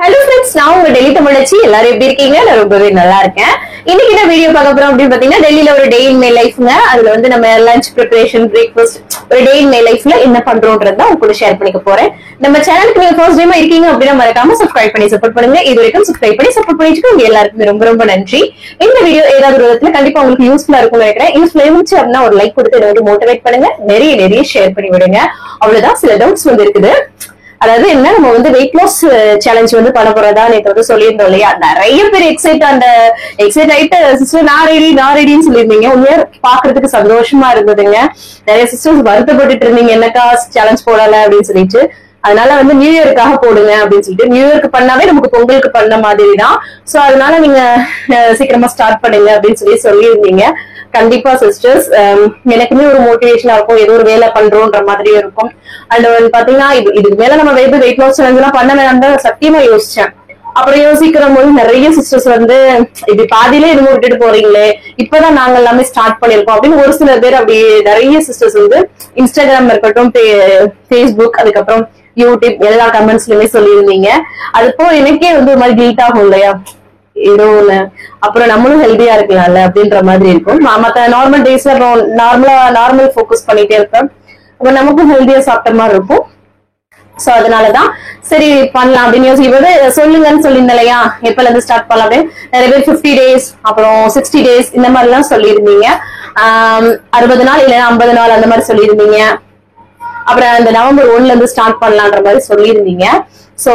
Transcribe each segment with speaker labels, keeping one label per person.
Speaker 1: Hello friends, நான் உங்க டெல்லி தமிழச்சி. எல்லாரும் எப்படி இருக்கீங்க? நான் ரொம்பவே நல்லா இருக்கேன். இன்னைக்கு என்ன வீடியோ பார்க்க போறோம் அப்படின்னு பாத்தீங்கன்னா, டெல்லியில ஒரு டே இன் மை லைஃப்ங்க. அதுல வந்து நம்ம லஞ்ச் ப்ரிப்பரேஷன், பிரேக்ஃபாஸ்ட், ஒரு டே இன் மை லைஃப்ல என்ன பண்றோம்ன்றத உங்க கூட ஷேர் பண்ணிக்க போறேன். நம்ம சேனலுக்கு நீங்க ஃபர்ஸ்ட் டைமா இருக்கீங்க அப்படின்னா மறக்காம சப்ஸ்கிரைப் பண்ணி சப்போர்ட் பண்ணுங்க. இது வரைக்கும் சப்ஸ்கிரைப் பண்ணி சப்போர்ட் பண்ணிட்டு உங்க எல்லாருக்கும் ரொம்ப ரொம்ப நன்றி. இந்த வீடியோ ஏதாவது ஒரு விதத்துல கண்டிப்பா உங்களுக்கு யூஸ்ஃபுல்லா இருக்கும்னு நினைக்கிறேன். யூஸ்ஃபுல்லா இருந்துச்சு அப்படின்னா ஒரு லைக் கொடுத்து என்ன வந்து மோட்டிவேட் பண்ணுங்க. நிறைய ஷேர் பண்ணி விடுங்க. அவ்வளவுதான். சில டவுட்ஸ் வந்து இருக்குது. அதாவது என்ன, நம்ம வந்து வெயிட் லாஸ் சேலஞ்ச் வந்து பண்ண போறதா நேற்று வந்து சொல்லியிருந்தோம் இல்லையா? நிறைய பேர் எக்ஸைட் ஆயிட்டு சிஸ்டர் நான் ரெடின்னு சொல்லியிருந்தீங்க. உண்மையா பாக்குறதுக்கு சந்தோஷமா இருந்ததுங்க. நிறைய சிஸ்டர்ஸ் வருத்தப்பட்டு இருந்தீங்க, என்னக்கா சேலஞ்ச் போடல அப்படின்னு சொல்லிட்டு. அதனால வந்து நியூ இயருக்காக போடுங்க அப்படின்னு சொல்லிட்டு, நியூ இயருக்கு பண்ணாவே நமக்கு பொங்கலுக்கு பண்ண மாதிரி தான். சோ அதனால நீங்க சீக்கிரமா ஸ்டார்ட் பண்ணுங்க அப்படின்னு சொல்லியிருந்தீங்க. கண்டிப்பா சிஸ்டர்ஸ், எனக்குமே ஒரு மோட்டிவேஷனா இருக்கும். ஏதோ ஒரு வேலை பண்றோம்ன்ற மாதிரியும் இருக்கும். அண்ட் வந்து பாத்தீங்கன்னா இதுக்கு மேல நம்ம வெயிட் லாஸ் சேலஞ்ச் எல்லாம் பண்ண வேணாம் தான் சத்தியமா யோசிச்சேன். அப்புறம் யோசிக்கிற போது நிறைய சிஸ்டர்ஸ் வந்து இப்படி பாதியிலே என்னமோ விட்டுட்டு போறீங்களே, இப்பதான் நாங்க எல்லாமே ஸ்டார்ட் பண்ணிருக்கோம் அப்படின்னு ஒரு சில பேர் அப்படி நிறைய சிஸ்டர்ஸ் வந்து இன்ஸ்டாகிராம் இருக்கட்டும், ஃபேஸ்புக், அதுக்கப்புறம் யூடியூப் எல்லா கமெண்ட்ஸ்லயுமே சொல்லியிருந்தீங்க. அது போ எனக்கே வந்து ஒரு மாதிரி கில்ட் ஆகும் இல்லையா, ஏதோ ஒண்ணு அப்புறம் நம்மளும் ஹெல்தியா இருக்கலாம்ல அப்படின்ற மாதிரி இருக்கும். மத்த நார்மல் டேஸ்ல நார்மல் ஃபோக்கஸ் பண்ணிட்டே இருப்பேன். அப்ப நமக்கும் ஹெல்தியா சாப்பிட்ட மாதிரி இருக்கும். சோ அதனாலதான் சரி பண்ணலாம் அப்படின்னு யோசிக்கும்போது சொல்லுங்கன்னு சொல்லியிருந்தேன் இல்லையா, எப்பல இருந்து ஸ்டார்ட் பண்ணலாம் அப்படின்னு. நிறைய பேர் 50 days அப்புறம் 60 days இந்த மாதிரி எல்லாம் சொல்லியிருந்தீங்க. 60 நாள் இல்லைன்னா 50 நாள் அந்த மாதிரி சொல்லியிருந்தீங்க. அப்புறம் இந்த நவம்பர் 1ல இருந்து ஸ்டார்ட் பண்ணலான்ற மாதிரி சொல்லியிருந்தீங்க. சோ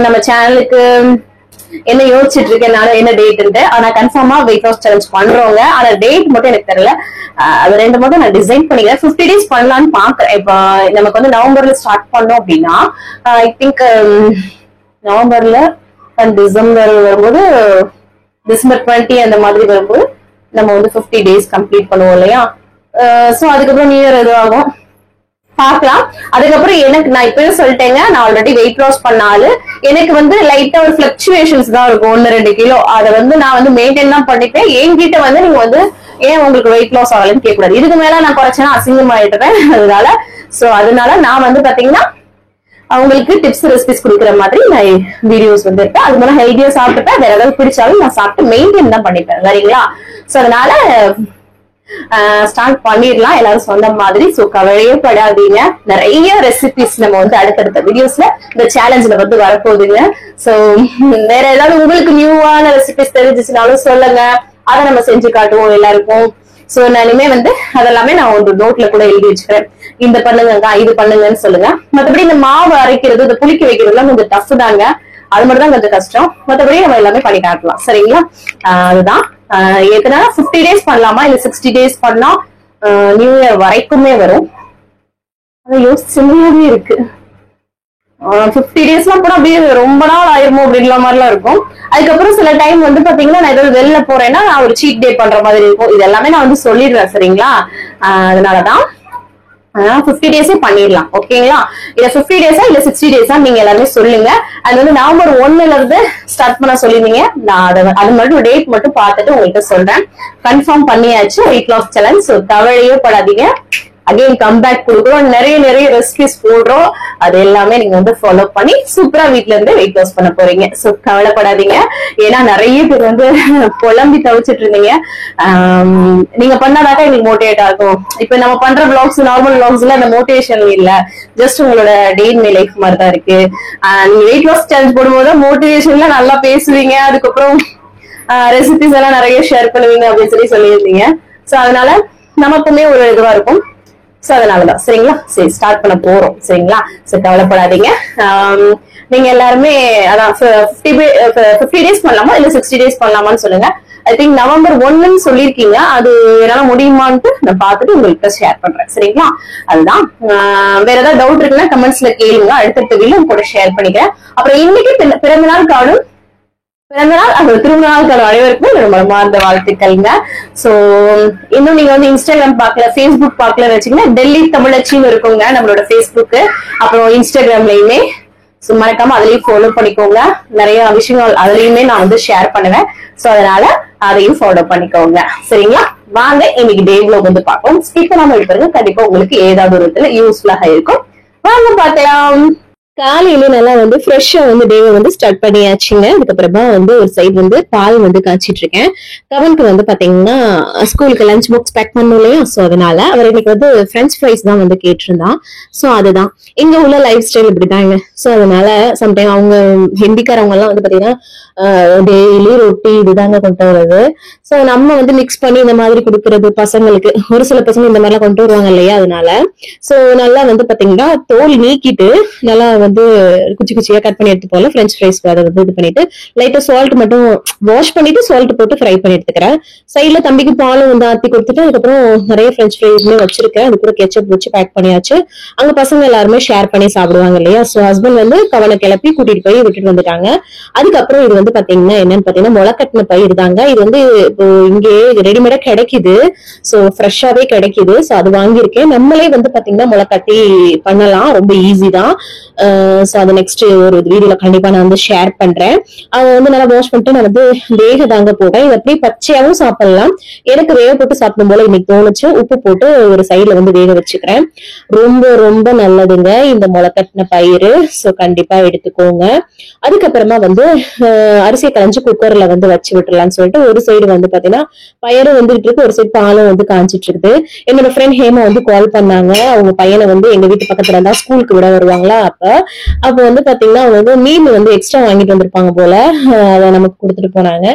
Speaker 1: நம்ம சேனலுக்கு என்ன யோசிச்சுட்டு இருக்கேன், என்ன டேட், ஆனா கன்ஃபார்மா வெயிட் லாஸ் சேலஞ்ச் பண்றவங்க. ஆனா டேட் மட்டும் எனக்கு தெரியல. அது ரெண்டு மட்டும் நான் டிசைன் பண்ணிக்கிறேன். 50 days பண்ணலான்னு பாக்குறேன். இப்ப நமக்கு வந்து நவம்பர்ல ஸ்டார்ட் பண்ணோம் அப்படின்னா ஐ திங்க் நவம்பர்ல டிசம்பர் வரும்போது, டிசம்பர் 20 அந்த மாதிரி வரும்போது நம்ம வந்து 50 days கம்ப்ளீட் பண்ணுவோம் இல்லையா. சோ அதுக்கப்புறம் நியூ இயர் எதுவாகும் பாக்கலாம். அதுக்கப்புறம் எனக்கு நான் இப்பவே சொல்லிட்டேங்க, நான் ஆல்ரெடி வெயிட் லாஸ் பண்ணாலும் எனக்கு வந்து லைட்டா ஒரு பிளக்சுவேஷன்ஸ் தான் இருக்கும். 1-2 கிலோ அதை வந்து நான் வந்து மெயின்டைன் தான் பண்ணிப்பேன். என்கிட்ட வந்து நீங்க வந்து ஏன் உங்களுக்கு வெயிட் லாஸ் ஆகலன்னு கேட்கக்கூடாது. இதுக்கு மேல நான் குறைச்சேன்னா அசிங்கமாயிட்டுறேன். அதனால நான் வந்து பாத்தீங்கன்னா அவங்களுக்கு டிப்ஸ் ரெசிபிஸ் கொடுக்குற மாதிரி நான் வீடியோஸ் வந்து இருப்பேன். அது மாதிரி ஹெல்தியா சாப்பிட்டுப்பேன். வேற ஏதாவது பிடிச்சாலும் நான் சாப்பிட்டு மெயின்டைன் தான் பண்ணிப்பேன். சரிங்களா? சோ அதனால ஸ்டார்ட் பண்ணிடலாம் எல்லாரும் சொன்ன மாதிரி. சோ கவலையே படாதீங்க. நிறைய ரெசிபிஸ் நம்ம வந்து அடுத்தடுத்த வீடியோஸ்ல இந்த சேலஞ்ச்ல வந்து வரப்போகுதுங்க. சோ வேற ஏதாவது உங்களுக்கு நியூவான ரெசிபிஸ் தெரிஞ்சிச்சுனாலும் சொல்லுங்க, அதை நம்ம செஞ்சு காட்டுவோம் எல்லாருக்கும். சோ நானுமே வந்து அதெல்லாமே நான் ஒரு நோட்ல கூட எழுதி வச்சுக்கிறேன். இந்த பண்ணுங்க, இது பண்ணுங்கன்னு சொல்லுங்க. மற்றபடி இந்த மாவு அரைக்கிறது, இந்த புளிக்க வைக்கிறதுலாம் கொஞ்சம் டஃப் தாங்க. அது மட்டும் தான் கொஞ்சம் கஷ்டம். மற்றபடி நம்ம எல்லாமே பண்ணி காட்டலாம். சரிங்களா? அதுதான் எத்தனை 50 days பண்ணலாமா இல்ல 60 days பண்ணா நியூ இயர் வரைக்குமே வரும். அதை யோசிச்சுமே இருக்கு. 50 days எல்லாம் கூட அப்படியே ரொம்ப நாள் ஆயிருமோ அப்படின்ற மாதிரிலாம் இருக்கும். அதுக்கப்புறம் சில டைம் வந்து பாத்தீங்கன்னா நான் ஏதாவது வெளில போறேன்னா நான் ஒரு சீட் டே பண்ற மாதிரி இருக்கும். இது எல்லாமே நான் வந்து சொல்லிடுறேன். சரிங்களா? அதனாலதான் 50 days பண்ணிடலாம். ஓகேங்களா? இல்ல 50 days இல்ல 60 days நீங்க எல்லாருமே சொல்லுங்க. அது வந்து நவம்பர் 1ல இருந்து ஸ்டார்ட் பண்ண சொல்லிருந்தீங்க. நான் அது மட்டும் டேட் மட்டும் பார்த்துட்டு உங்கள்கிட்ட சொல்றேன். கன்ஃபார்ம் பண்ணியாச்சு வெயிட் லாஸ் சேலஞ்ச். சோ கவலையே படாதீங்க. அகைன் கம்பேக் கொடுக்குறோம். நிறைய ரெசிபிஸ் போடுறோம். அது எல்லாமே நீங்க வந்து ஃபாலோ பண்ணி சூப்பரா வீட்ல இருந்து வெயிட் லாஸ் பண்ண போறீங்க. சோ கவலைப்படாதீங்க. ஏன்னா நிறைய பேர் வந்து புலம்பி தவிச்சிட்டு இருந்தீங்க. நீங்க பண்ணாதாக்கா எங்களுக்கு மோட்டிவேட் ஆகும். இப்ப நம்ம பண்ற விளாக்ஸ், நார்மல் விளாக்ஸ்ல அந்த மோட்டிவேஷன் இல்ல, ஜஸ்ட் உங்களோட டே இன் மை லைஃப் மாதிரி தான் இருக்கு. நீங்க வெயிட் லாஸ் சேலஞ்ச் போடும்போது மோட்டிவேஷன்ல நல்லா பேசுவீங்க. அதுக்கப்புறம் ரெசிபிஸ் எல்லாம் நிறைய ஷேர் பண்ணுவீங்க அப்படின்னு சொல்லியிருந்தீங்க. சோ அதனால நமக்குமே ஒரு இதுவா இருக்கும். சோ அதனாலதான். சரிங்களா? சரி ஸ்டார்ட் பண்ண போறோம். சரிங்களா? சரி கவலைப்படாதீங்க. நீங்க எல்லாருமே அதான் 50 days பண்ணலாமா இல்ல 60 days பண்ணலாமான்னு சொல்லுங்க. ஐ திங்க் நவம்பர் 1ன்னு சொல்லியிருக்கீங்க. அது என்னால முடியுமான்ட்டு நான் பார்த்துட்டு உங்களுக்கு ஷேர் பண்றேன். சரிங்களா? அதுதான். வேற ஏதாவது டவுட் இருக்குன்னா கமெண்ட்ஸ்ல கேளுங்க. அடுத்தடுத்த வீடியோ கூட ஷேர் பண்ணிக்கிறேன். அப்புறம் இன்னைக்கு பிறந்தநாள் கார்டும் பிறந்தநாள் அது திருநாளுக்கான அனைவருக்குமே ரொம்ப மனமார்ந்த வாழ்த்துக்கள்ங்க. சோ இன்னும் நீங்க வந்து இன்ஸ்டாகிராம் பாக்கல, ஃபேஸ்புக் பாக்கலன்னு வச்சீங்கன்னா டெல்லி தமிழச்சின்னு இருக்குங்க நம்மளோட ஃபேஸ்புக், அப்புறம் இன்ஸ்டாகிராம்லயுமே. சோ மறக்காம அதுலயும் ஃபாலோ பண்ணிக்கோங்க. நிறைய விஷயங்கள் அதுலயுமே நான் வந்து ஷேர் பண்ணுவேன். சோ அதனால அதையும் ஃபாலோ பண்ணிக்கோங்க. சரிங்களா? வாங்க இன்னைக்கு டே vlog வந்து பார்ப்போம். ஸ்கிப் பண்ணாம இருப்பாருங்க. கண்டிப்பா உங்களுக்கு ஏதாவது ஒரு விதத்துல யூஸ்ஃபுல்லாக இருக்கும். வாங்க பார்க்கலாம். காலையில நல்லா வந்து ஃப்ரெஷ்ஷா வந்து டேவை வந்து ஸ்டார்ட் பண்ணியாச்சுங்க. அதுக்கப்புறமா வந்து ஒரு சைடு வந்து பால் வந்து காய்ச்சிட்டு இருக்கேன். கவனுக்கு வந்து பாத்தீங்கன்னா ஸ்கூலுக்கு லஞ்ச் பாக்ஸ் பேக் பண்ணும் இல்லையா, சோ அதனால அவர் இன்னைக்கு வந்து பிரெஞ்ச் ஃப்ரைஸ் தான் வந்து கேட்டிருந்தான். சோ அதுதான் இங்க உள்ள லைஃப் ஸ்டைல் இப்படிதாங்க. சோ அதனால சம்டைம் அவங்க ஹிந்திக்காரவங்க எல்லாம் வந்து பாத்தீங்கன்னா டெய்லி ரொட்டி இதுதாங்க கொண்டு வர்றது. சோ நம்ம வந்து மிக்ஸ் பண்ணி இந்த மாதிரி கொடுக்கறது பசங்களுக்கு. ஒரு சில பசங்க இந்த மாதிரி எல்லாம் கொண்டு வருவாங்க இல்லையா, அதனால சோ நல்லா வந்து பாத்தீங்கன்னா தோல் நீக்கிட்டு நல்லா வந்து குச்சி குச்சியா கட் பண்ணி எடுத்து போல பிரெஞ்ச் ஃப்ரைஸ் அதை வந்து இது பண்ணிட்டு லைட்டா சால்ட் மட்டும் வாஷ் பண்ணிட்டு சால்ட் போட்டு ஃப்ரை பண்ணி எடுத்துக்கிறேன். சைட்ல தம்பிக்கு பாலும் வந்து ஆத்தி கொடுத்துட்டு அதுக்கப்புறம் நிறைய பிரெஞ்ச் ஃப்ரைஸ்மே வச்சிருக்கேன். அது கூட கெச்சப் வச்சு பேக் பண்ணியாச்சு. அங்க பசங்க எல்லாருமே ஷேர் பண்ணி சாப்பிடுவாங்க இல்லையா, சோ ஹஸ்பண்ட் வந்து கவலை கிளப்பி கூட்டிட்டு போய் விட்டுட்டு வந்துட்டாங்க. அதுக்கப்புறம் இது வந்து பாத்தீங்கன்னா என்னன்னு பாத்தீங்கன்னா முளைக்கட்டின பயிர் தாங்க. இது வந்து இப்போ இங்கே ரெடிமேடா கிடைக்குது, சோ ஃப்ரெஷ்ஷாவே கிடைக்குது. சோ அது வாங்கியிருக்கேன். நம்மளே வந்து பாத்தீங்கன்னா முளைக்கட்டி பண்ணலாம், ரொம்ப ஈஸி தான். சோ அது நெக்ஸ்ட் ஒரு வீடியோல கண்டிப்பா நான் வந்து ஷேர் பண்றேன். அதை வந்து நல்லா வாஷ் பண்ணிட்டு நான் வந்து வேக தாங்க போட்டேன். இது அப்படியே பச்சையாவும் சாப்பிடலாம். எனக்கு வேக போட்டு சாப்பிடும் போல இன்னைக்கு தோணுச்சு. உப்பு போட்டு ஒரு சைடுல வந்து வேக வச்சுக்கிறேன். ரொம்ப ரொம்ப நல்லதுங்க இந்த முளைக்கட்டின பயிறு. சோ கண்டிப்பா எடுத்துக்கோங்க. அதுக்கப்புறமா வந்து அரிசியை களைஞ்சு குக்கர்ல வந்து வச்சு விட்டுலாம்னு சொல்லிட்டு ஒரு சைடு வந்து பாத்தீங்கன்னா பயிரும் வந்துட்டு இருக்கு, ஒரு சைடு பாலும் வந்து காஞ்சிட்டு இருக்குது. என்னோட ஃப்ரெண்ட் ஹேமா வந்து கால் பண்ணாங்க. அவங்க பையனை வந்து எங்க வீட்டு பக்கத்துல இருந்தா ஸ்கூலுக்கு விட வருவாங்களா, அப்ப வந்து பாத்தீங்கன்னா அவங்க வந்து மீன் வந்து எக்ஸ்ட்ரா வாங்கிட்டு வந்திருப்பாங்க போல. அதை நமக்கு கொடுத்துட்டு போனாங்க.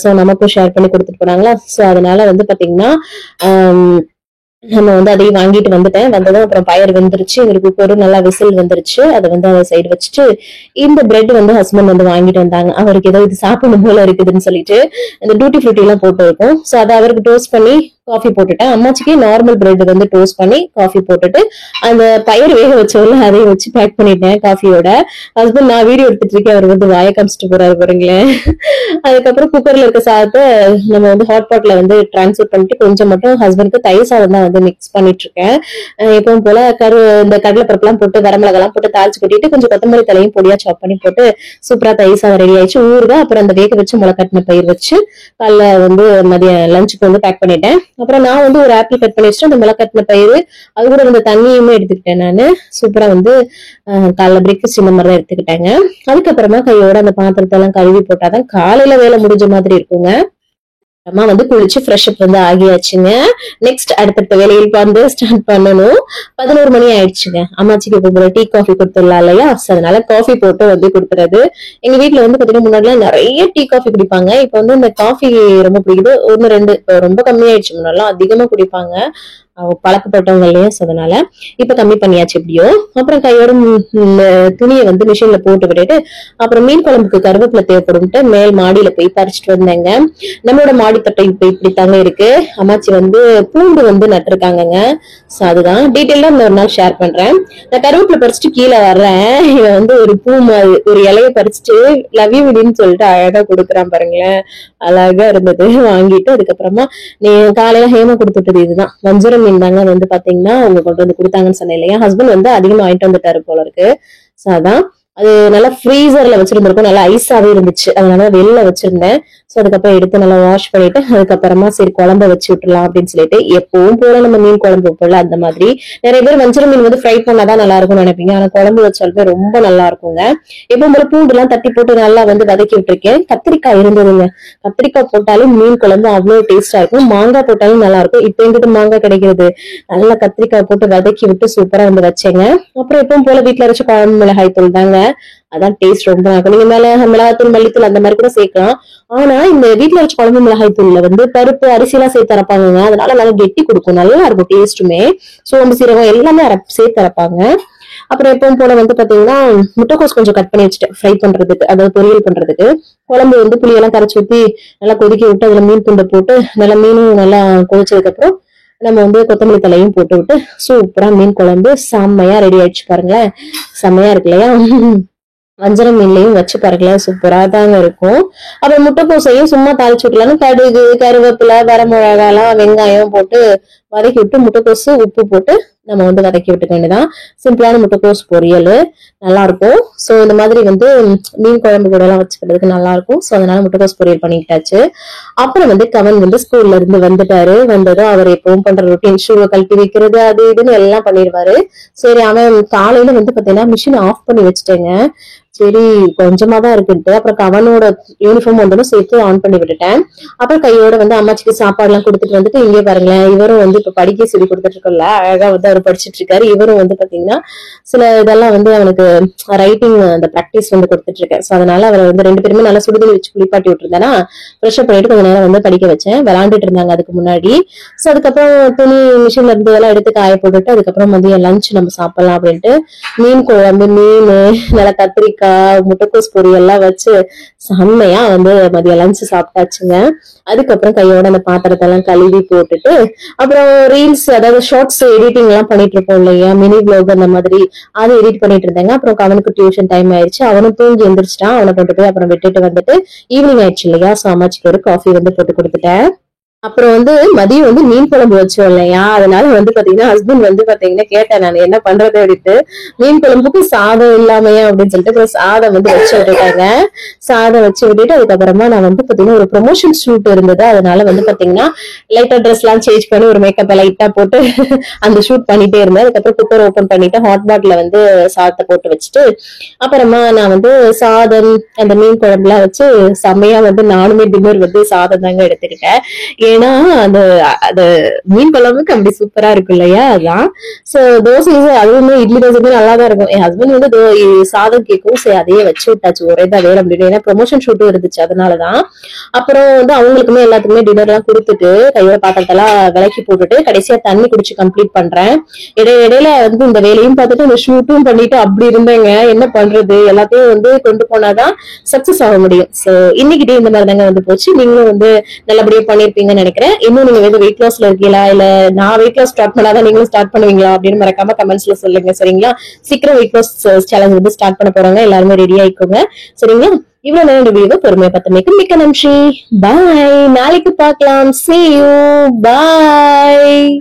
Speaker 1: சோ நமக்கும் ஷேர் பண்ணி கொடுத்துட்டு போனாங்களா. சோ அதனால வந்து பாத்தீங்கன்னா நம்ம வந்து அதையும் வாங்கிட்டு வந்துட்டேன். வந்ததும் அப்புறம் பயர் வெந்துருச்சு, எங்களுக்கு ஒரு நல்லா விசில் வந்துருச்சு. அதை வந்து அதை சைடு வச்சுட்டு இந்த பிரெட் வந்து ஹஸ்பண்ட் வந்து வாங்கிட்டு வந்தாங்க. அவருக்கு ஏதோ இது சாப்பிடணும் போல இருக்குதுன்னு சொல்லிட்டு இந்த டூட்டி ஃப்ரூட்டி எல்லாம் போட்டு இருக்கும். சோ அதை அவருக்கு டோஸ்ட் பண்ணி காஃபி போட்டுட்டேன். அம்மாச்சிக்கு நார்மல் பிரெட் வந்து டோஸ்ட் பண்ணி காஃபி போட்டுட்டு அந்த பயிர் வேக வச்சவங்கள அதையும் வச்சு பேக் பண்ணிட்டேன் காஃபியோட. ஹஸ்பண்ட் நான் வீடியோ எடுத்துட்டு இருக்கேன், அவர் வந்து வாய காமிச்சிட்டு போறாரு பாருங்களேன். அதுக்கப்புறம் குக்கர்ல இருக்க சாதத்தை நம்ம வந்து ஹாட் பாட்ல வந்து டிரான்ஸ்ஃபர் பண்ணிட்டு கொஞ்சம் மட்டும் ஹஸ்பண்டுக்கு தயிர் சாதம் தான் வந்து மிக்ஸ் பண்ணிட்டு இருக்கேன். எப்பவும் போல இந்த கடலை பருப்பு எல்லாம் போட்டு வரமிளகா எல்லாம் போட்டு தாளிச்சு கொட்டிட்டு கொஞ்சம் கொத்தமல்லி தலையும் பொடியா சாப் பண்ணி போட்டு சூப்பரா தயிர் சாதம் ரெடி ஆயிடுச்சு. ஊறுகாய் அப்புறம் அந்த வேக வச்சு முளைக்கட்டின பயிர் வச்சு காலைல வந்து மதியம் லஞ்சுக்கு வந்து பேக் பண்ணிட்டேன். அப்புறம் நான் வந்து ஒரு ஆப்பிள் கட் பண்ணி வச்சுட்டு அந்த முளைக்கட்டின பயிர் அது கூட வந்து தண்ணியுமே எடுத்துக்கிட்டேன். நானு சூப்பரா வந்து காலைல பிரேக்ஃபாஸ்ட் இந்த மாதிரி தான் எடுத்துக்கிட்டேங்க. அதுக்கப்புறமா கையோட அந்த பாத்திரத்தை எல்லாம் கழுவி போட்டாதான் காலையில வேலை முடிஞ்ச மாதிரி இருக்குங்க. அம்மா வந்து குளிச்சு ஃப்ரெஷ் அப் வந்து ஆகியாச்சுங்க. நெக்ஸ்ட் அடுத்தடுத்த வேலையில் வந்து ஸ்டார்ட் பண்ணணும். 11 மணி ஆயிடுச்சுங்க. அம்மாச்சிக்கு இப்போ டீ காஃபி கொடுத்துடலாம் இல்லையா, அதனால காஃபி போட்டு வந்து கொடுத்துறது. எங்க வீட்டுல வந்து பாத்தீங்கன்னா முன்னாடிலாம் நிறைய டீ காஃபி குடிப்பாங்க. இப்ப வந்து இந்த காஃபி ரொம்ப பிடிக்குது, ஒன்னு ரெண்டு ரொம்ப கம்மியாயிடுச்சு. முன்னாடிலாம் அதிகமா குடிப்பாங்க பழக்கப்பட்டவங்க இல்லையா, அதனால இப்ப கம்மி பண்ணியாச்சு எப்படியோ. அப்புறம் கையோட துணியை வந்து மிஷின்ல போட்டு விட்டுட்டு அப்புறம் மீன் குழம்புக்கு கருவேப்பிலை தேவைப்படும்ட்டு மேல் மாடியில போய் பறிச்சுட்டு வந்தேங்க. நம்மளோட மாடித்தட்டை இப்ப இப்படித்தாங்க இருக்கு. அம்மாச்சி வந்து பூண்டு வந்து நட்டுருக்காங்கங்க. சோ அதுதான் டீட்டெயிலா இந்த ஒரு நாள் ஷேர் பண்றேன். நான் கருவேப்பிலை பறிச்சுட்டு கீழே வர்றேன். இவன் வந்து ஒரு பூ ஒரு இலைய பறிச்சுட்டு லவ் யூ விடின்னு சொல்லிட்டு அழகா கொடுக்குறான் பாருங்களேன். அழகா இருந்தது. வாங்கிட்டு அதுக்கப்புறமா நீ காலையில ஹேமா கொடுத்துட்டது இதுதான் வஞ்சரம் மீன் தாங்க. வந்து பாத்தீங்கன்னா அவங்க கொண்டு வந்து கொடுத்தாங்கன்னு சொன்னேன் இல்லையா, ஹஸ்பண்ட் வந்து அதிகமா வாங்கிட்டு வந்துட்டாரு போல இருக்கு. சோ அதான் அது நல்லா ஃப்ரீசர்ல வச்சிருந்திருக்கும், நல்லா ஐஸாவே இருந்துச்சு, அதனால வெளில வச்சிருந்தேன். சோ அதுக்கப்புறம் எடுத்து நல்லா வாஷ் பண்ணிட்டு அதுக்கப்புறமா சரி குழம்பு வச்சு விட்டுலாம் அப்படின்னு சொல்லிட்டு எப்பவும் போல நம்ம மீன் குழம்பு வைப்போம்ல அந்த மாதிரி. நிறைய பேர் வஞ்சரம் மீன் வந்து ஃப்ரை பண்ணாதான் நல்லா இருக்கும்னு நினைப்பீங்க, ஆனா குழம்பு வச்சாலுமே ரொம்ப நல்லா இருக்குங்க. எப்பவும் போல பூண்டு எல்லாம் தட்டி போட்டு நல்லா வந்து வதக்கி விட்டுருக்கேன். கத்திரிக்காய் இருந்ததுங்க, கத்திரிக்காய் போட்டாலும் மீன் குழம்பு அவ்வளவு டேஸ்டா இருக்கும். மாங்காய் போட்டாலும் நல்லா இருக்கும். இப்ப எங்கிட்ட மாங்காய் கிடைக்கிறது, நல்லா கத்திரிக்காய் போட்டு வதக்கி விட்டு சூப்பரா வந்து வச்சேங்க. அப்புறம் எப்பவும் போல வீட்டுல வச்சு குழம்பு மிளகாய் தூள் தாங்க, அதான் டேஸ்ட் ரொம்ப இருக்கும். நீங்க மிளகாத்தூள் மல்லித்தூள் அந்த மாதிரி கூட சேர்க்கலாம். ஆனா இந்த வீட்டுல வச்ச குழம்பு மிளகாய் தூள்ல வந்து பருப்பு அரிசி எல்லாம் சேர்த்து அரைப்பாங்க, அதனால நல்லா கெட்டி கொடுக்கும், நல்லா இருக்கும் டேஸ்ட்டுமே. சோம்பு சீரகம் எல்லாமே சேர்த்து அரைப்பாங்க. அப்புறம் எப்பவும் போல வந்து பாத்தீங்கன்னா முட்டைக்கோஸ் கொஞ்சம் கட் பண்ணி வச்சுட்டேன் ஃப்ரை பண்றதுக்கு, அதாவது பொரியல் பண்றதுக்கு. குழம்பு வந்து புளியெல்லாம் கரைச்சி ஊத்தி நல்லா கொதிக்க விட்டு அதுல மீன் துண்டை போட்டு நல்லா மீனும் நல்லா கொதிச்சதுக்கு அப்புறம் நம்ம வந்து கொத்தமல்லி தலையும் போட்டு விட்டு சூப்பரா மீன் குழம்பு செம்மையா ரெடி ஆயிடுச்சு பாருங்களேன். செம்மையா இருக்கு இல்லையா. வஞ்சரம் மீன்லையும் வச்சு பாருங்களேன், சூப்பரா தாங்க இருக்கும். அப்புறம் முட்டைக்கோசையும் சும்மா தாளிச்சு விடலாம்னு கடுகு கருவேப்பிலை வரமிளகாலாம் வெங்காயம் போட்டு வதக்கி விட்டு முட்டைக்கோசு உப்பு போட்டு
Speaker 2: நம்ம வந்து வதக்கி விட்டுக்க வேண்டியதான். சிம்பிளான முட்டைக்கோஸ் பொரியல் நல்லா இருக்கும். ஸோ இந்த மாதிரி வந்து மீன் குழம்பு கூட எல்லாம் வச்சுக்கிறதுக்கு நல்லா இருக்கும். ஸோ அதனால முட்டைக்கோஸ் பொரியல் பண்ணிக்கிட்டாச்சு. அப்புறம் வந்து கவன் வந்து ஸ்கூல்ல இருந்து வந்துட்டாரு. வந்ததும் அவர் எப்பவும் பண்ற ரொட்டீன் ஷூவை கழட்டி வைக்கிறது அது இதுன்னு எல்லாம் பண்ணிடுவாரு. சரி, அவன் காலையில வந்து பாத்தீங்கன்னா மிஷின் ஆஃப் பண்ணி வச்சுட்டேங்க. சரி, கொஞ்சமா தான் இருக்குன்ட்டு அப்புறம் கவனோட யூனிஃபார்ம் ஒன்றும் சேர்த்து ஆன் பண்ணி விட்டுட்டேன். அப்புறம் கையோட வந்து அம்மாச்சிக்கு சாப்பாடு எல்லாம் கொடுத்துட்டு வந்துட்டு, இங்கே பாருங்களேன், இவரும் வந்து இப்ப படிக்க சொல்லி கொடுத்துட்டு இருக்கல, அழகா வந்து அவர் படிச்சுட்டு இருக்காரு. இவரும் வந்து பாத்தீங்கன்னா சில இதெல்லாம் வந்து அவனுக்கு ரைட்டிங் அந்த பிராக்டிஸ் வந்து கொடுத்துட்டு இருக்கேன். ஸோ அதனால அவரை வந்து 2 பேருமே நல்லா சுடுதண்ணி வச்சு குளிப்பாட்டி விட்டுருந்தேன்னா ஃப்ரெஷ் அப் பண்ணிட்டு கொஞ்ச நேரம் வந்து படிக்க வச்சேன். விளையாண்டுட்டு இருந்தாங்க அதுக்கு முன்னாடி. ஸோ அதுக்கப்புறம் துணி மிஷின்ல இருந்து இதெல்லாம் எடுத்து காய போட்டுட்டு அதுக்கப்புறம் மதியம் லஞ்ச் நம்ம சாப்பிடலாம் அப்படின்ட்டு மீன் குழம்பு, மீன், நல்லா கத்திரிக்காய், முட்டைக்கோஸ் பொரியல் எல்லாம் வச்சு செம்மையா வந்து மதியம் லஞ்ச் சாப்பிட்டாச்சுங்க. அதுக்கப்புறம் கையோட அந்த பாத்திரத்தை எல்லாம் கழுவி போட்டுட்டு அப்புறம் ரீல்ஸ், அதாவது ஷார்ட்ஸ் எடிட்டிங் எல்லாம் பண்ணிட்டு இருப்போம் இல்லையா, மினி வ்ளாக் அந்த மாதிரி, அதை எடிட் பண்ணிட்டு இருந்தாங்க. அப்புறம் அவனுக்கு டியூஷன் டைம் ஆயிடுச்சு. அவனும் தூங்கி எந்திரிச்சிட்டான். அவனை கொண்டு போய் அப்புறம் விட்டுட்டு வந்துட்டு ஈவினிங் ஆயிடுச்சு இல்லையா, ஸோ அம்மாச்சிக்கு ஒரு காஃபி வந்து போட்டு கொடுத்துட்டேன். அப்புறம் வந்து மதியம் வந்து மீன் குழம்பு வச்சோம் இல்லையா, அதனால வந்து பாத்தீங்கன்னா ஹஸ்பண்ட் வந்து பாத்தீங்கன்னா கேட்டேன் நான் என்ன பண்றது அப்படின்ட்டு. மீன் குழம்புக்கு சாதம் இல்லாமையா அப்படின்னு சொல்லிட்டு அப்புறம் சாதம் வந்து வச்சு விட்டுட்டாங்க. சாதம் வச்சு விட்டுட்டு அதுக்கப்புறமா நான் வந்து பாத்தீங்கன்னா ஒரு ப்ரொமோஷன் ஷூட் இருந்தது. அதனால வந்து பாத்தீங்கன்னா லைட்டா ட்ரெஸ் எல்லாம் சேஞ்ச் பண்ணி ஒரு மேக்கப் லைட்டா போட்டு அந்த ஷூட் பண்ணிட்டே இருந்தேன். அதுக்கப்புறம் குக்கர் ஓபன் பண்ணிட்டு ஹாட் பாட்ல வந்து சாதத்தை போட்டு வச்சுட்டு அப்புறமா நான் வந்து சாதம் அந்த மீன் குழம்புலாம் வச்சு செம்மையா வந்து நானுமே டின்னர் வந்து சாதம் தாங்க எடுத்துக்கிட்டேன். ஏன்னா அந்த அது மீன் குழம்புக்கு அப்படி சூப்பரா இருக்கும் இல்லையா, அதான். சோ தோசை, அதுவுமே இட்லி தோசைமே நல்லா தான் இருக்கும். என் ஹஸ்பண்ட் வந்து சாதம் கேட்கும், சரி அதையே வச்சு விட்டாச்சு ஒரே தான் வேலை அப்படின்னு. ஏன்னா ப்ரொமோஷன் ஷூட்டும் இருந்துச்சு அதனாலதான். அப்புறம் வந்து அவங்களுக்குமே எல்லாத்துக்குமே டின்னர் எல்லாம் கொடுத்துட்டு கையோட பாத்திரத்தெல்லாம் விலக்கி போட்டுட்டு கடைசியா தண்ணி குடிச்சு கம்ப்ளீட் பண்றேன். இடையில வந்து இந்த வேலையும் பார்த்துட்டு இந்த ஷூட்டும் பண்ணிட்டு அப்படி இருந்தேங்க. என்ன பண்றது, எல்லாத்தையும் வந்து கொண்டு போனாதான் சக்சஸ் ஆக முடியும். சோ இன்னைக்கு டே இந்த மாதிரி தாங்க வந்து போச்சு. நீங்களும் வந்து நல்லபடியா பண்ணிருப்பீங்கன்னு நினைக்கிறேன். இன்னும் நீங்க வந்து வெயிட் லாஸ்ல இருக்கீங்களா, இல்ல நான் வெயிட் லாஸ் ஸ்டார்ட் பண்ணாதான் நீங்களும் ஸ்டார்ட் பண்ணுவீங்களா அப்படின்னு மறக்காம கமெண்ட்ஸ்ல சொல்லுங்க. சரிங்களா, சீக்கிரம் வெயிட் லாஸ் சேலஞ்ச் வந்து ஸ்டார்ட் பண்ண போறாங்க. எல்லாருமே ரெடி ஆயிக்கோங்க. சரிங்களா, இவ்வளவு நேரம் வீடியோ பொறுமையா பார்த்தமைக்கு மிக்க நன்றி. பாய், நாளைக்கு பார்க்கலாம். See you. Bye.